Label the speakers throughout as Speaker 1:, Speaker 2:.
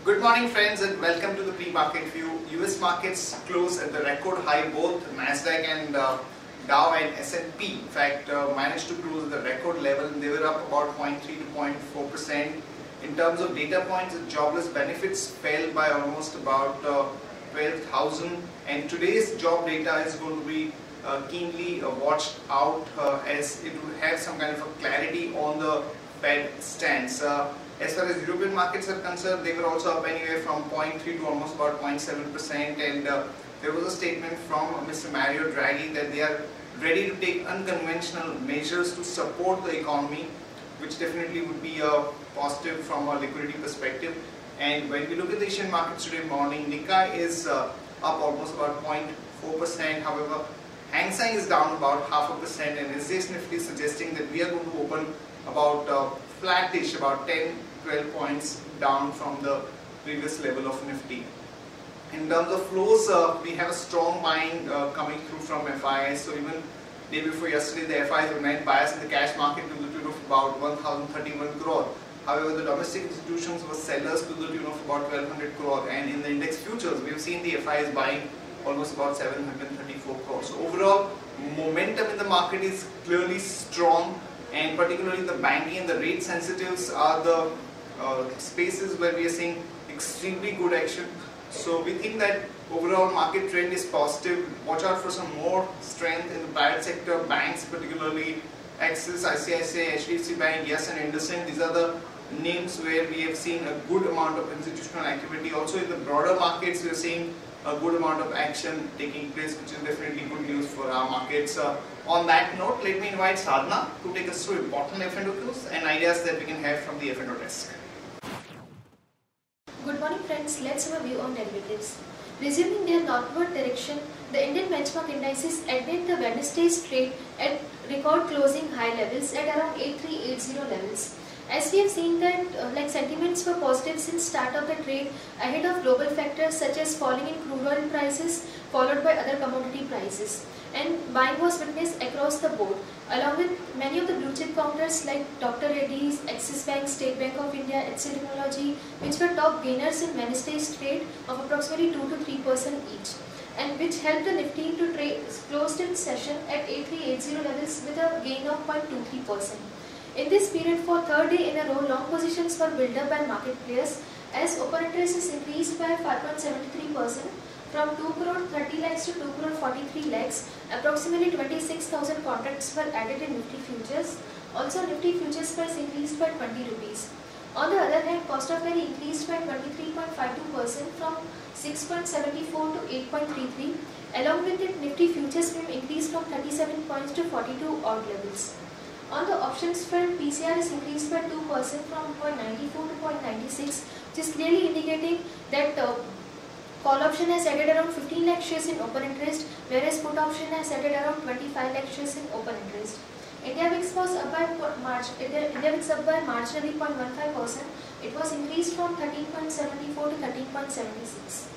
Speaker 1: Good morning friends and welcome to the pre-market view. US markets closed at the record high, both Nasdaq and Dow and S&P. In fact, managed to close at the record level and they were up about 0.3 to 0.4%. In terms of data points, the jobless benefits fell by almost about 12,000, and today's job data is going to be keenly watched out as it will have some kind of a clarity on the Fed stance. As far as European markets are concerned, they were also up anywhere from 0.3 to almost about 0.7%, and there was a statement from Mr. Mario Draghi that they are ready to take unconventional measures to support the economy, which definitely would be a positive from a liquidity perspective. And when we look at the Asian markets today morning, Nikkei is up almost about 0.4%. However, Hang Seng is down about 0.5%, and SGX Nifty is suggesting that we are going to open about flattish, about 10-12 points down from the previous level of Nifty. In terms of flows, we have a strong buying coming through from FIs. So even day before yesterday, the FIs were net buyers in the cash market to the tune of about 1,031 crore. However, the domestic institutions were sellers to the tune of about 1,200 crore, and in the index futures, we have seen the FIs buying almost about 734 crore. So overall, momentum in the market is clearly strong, and particularly the banking and the rate sensitives are the spaces where we are seeing extremely good action. So we think that overall market trend is positive. Watch out for some more strength in the private sector, banks particularly Axis, ICICI, HDFC Bank, Yes and IndusInd. These are the names where we have seen a good amount of institutional activity. Also in the broader markets, we are seeing a good amount of action taking place, which is definitely good news for our markets. On that note, let me invite Sadhana to take us through important F&O cues and ideas that we can have from the F&O desk.
Speaker 2: Good morning friends, let's have a view on derivatives. Resuming their northward direction, the Indian benchmark indices ended the Wednesday's trade at record closing high levels at around 8380 levels. As we have seen that sentiments were positive since start of the trade ahead of global factors such as falling in crude oil prices followed by other commodity prices, and buying was witnessed across the board along with many of the blue chip counters like Dr. Reddy's, Axis Bank, State Bank of India, HCL Technology, which were top gainers in Wednesday's trade of approximately 2 to 3% each, and which helped the Nifty to trade closed in session at 8380 levels with a gain of 0.23%. In this period, for third day in a row, long positions were built up by market players as open interest is increased by 5.73% from 2 crore 30 lakhs to 2 crore 43 lakhs. Approximately 26,000 contracts were added in Nifty futures. Also, Nifty futures price increased by 20 rupees. On the other hand, cost of carry increased by 23.52% from 6.74 to 8.33. Along with it, Nifty futures premium increased from 37 points to 42 odd levels. On the options front, PCR is increased by 2% from 0.94 to 0.96, which is clearly indicating that call option has added around 15 lakh shares in open interest, whereas put option has added around 25 lakh shares in open interest. India VIX was up by marginally 0.15%. It was increased from 13.74 to 13.76.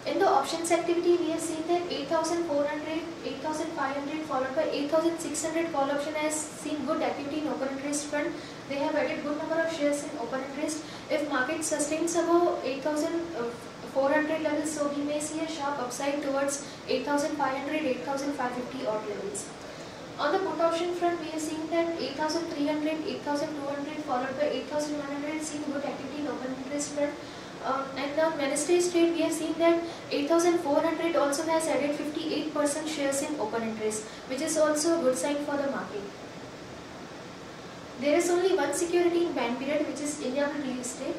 Speaker 2: In the options activity, we have seen that 8,400, 8,500 followed by 8,600 call option has seen good activity in open interest front. They have added good number of shares in open interest. If market sustains above 8,400 levels, so we may see a sharp upside towards 8,500, 8,550 odd levels. On the put option front, we have seen that 8,300, 8,200 followed by 8,100 seen good activity in open interest front. And on Wednesday's trade, we have seen that 8,400 also has added 58% shares in open interest, which is also a good sign for the market. There is only one security in ban period, which is India Real Estate.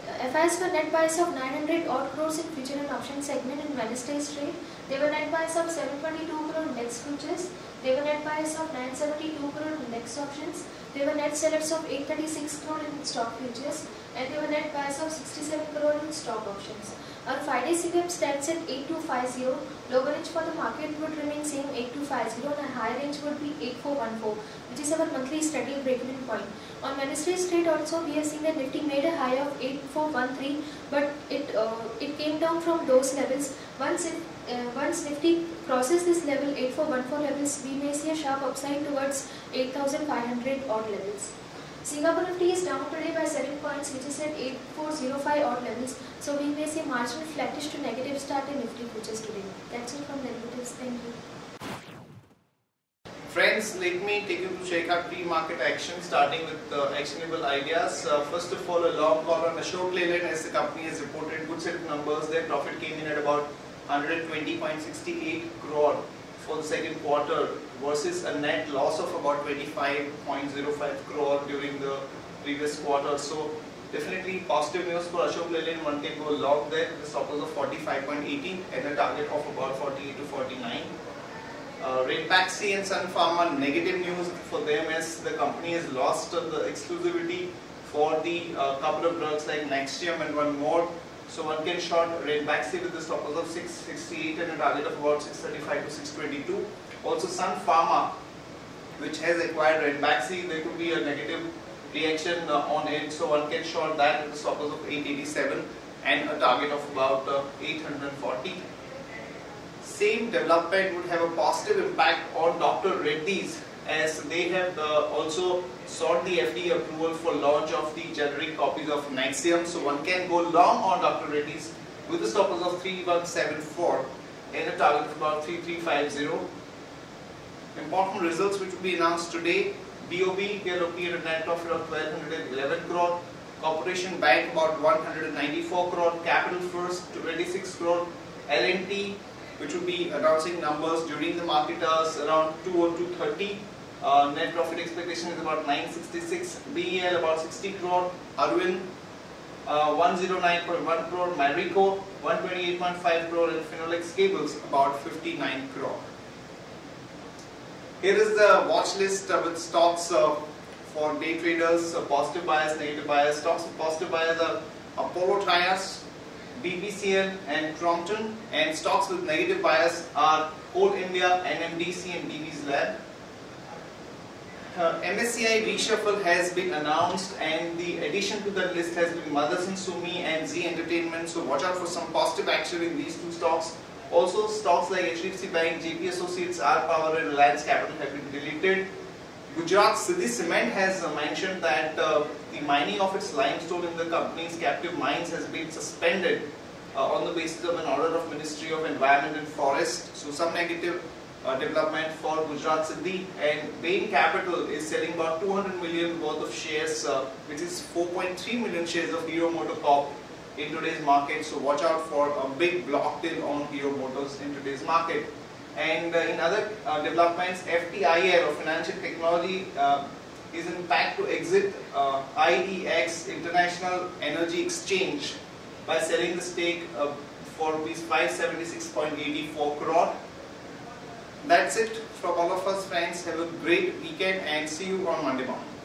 Speaker 2: FIs were net buys of 900 odd crores in future and option segment in Wednesday's trade. They were net buys of 722 crore index futures. They were net buys of 972 crore index options. They were net sellers of 836 crore in stock futures, and they were net buys of 67 crore in stock options. Our 5-day CPM stands at 8250. Lower range for the market would remain same 8250, and a higher range would be 8414, which is our monthly steady break-even point. On Wednesday's trade also, we have seen that Nifty made a high of 8413, but it came down from those levels. Once Nifty crosses this level 8414 levels, we may see a sharp upside towards 8500 odd levels. Singapore Nifty is down today by 7 points. points, which is at 8405 odd levels. So we may see marginal flattish to negative start in Nifty futures today. That's it from derivatives. Thank you.
Speaker 1: Friends, let me take you to Sharekhan pre-market action, starting with actionable ideas. First of all, a long call on Ashok Leyland, as the company has reported good set of numbers. Their profit came in at about 120.68 crore for the second quarter versus a net loss of about 25.05 crore during the previous quarter. So definitely positive news for Ashok Leyland. One can go long there with the stop loss of 45.18 and a target of about 48 to 49. Ranbaxy and Sun Pharma, negative news for them as the company has lost the exclusivity for the couple of drugs like Nexium and one more. So one can short Ranbaxy with the stop loss of 668 and a target of about 635 to 622. Also Sun Pharma, which has acquired Ranbaxy, there could be a negative reaction on it. So one can short that with the stop loss of 887 and a target of about 840. Same development would have a positive impact on Dr. Reddy's, as they have also sought the FDA approval for launch of the generic copies of Nexium. So one can go long on Dr. Reddy's with the stop loss of 3174 and a target of about 3350. Important results which will be announced today. BOB, we are looking at a net profit of 1211 crore. Corporation Bank about 194 crore. Capital First 26 crore. L&T, which will be announcing numbers during the market hours around 2 or 2:30. Net profit expectation is about 966. BEL about 60 crore. Arvind 109.1 crore. Marico 128.5 crore. And Finolex Cables about 59 crore. Here is the watch list with stocks for day traders, positive bias, negative bias. Stocks with positive bias are Apollo Tyres, BPCL and Crompton, and stocks with negative bias are Coal India, NMDC and Divi's Lab. MSCI reshuffle has been announced, and the addition to that list has been Motherson Sumi and Z Entertainment, so watch out for some positive action in these two stocks. Also stocks like HDFC Bank, JP Associates, R Power and Reliance Capital have been deleted. Gujarat Siddhi Cement has mentioned that the mining of its limestone in the company's captive mines has been suspended on the basis of an order of Ministry of Environment and Forest. So some negative development for Gujarat Siddhi. And Bain Capital is selling about 200 million worth of shares, which is 4.3 million shares of Hero MotoCorp in today's market. So watch out for a big block deal on Hero Motors in today's market. And in other developments, FTIL or Financial Technology is in pact to exit IEX International Energy Exchange by selling the stake for rupees 576.84 crore. That's it from all of us, friends. Have a great weekend and see you on Monday morning.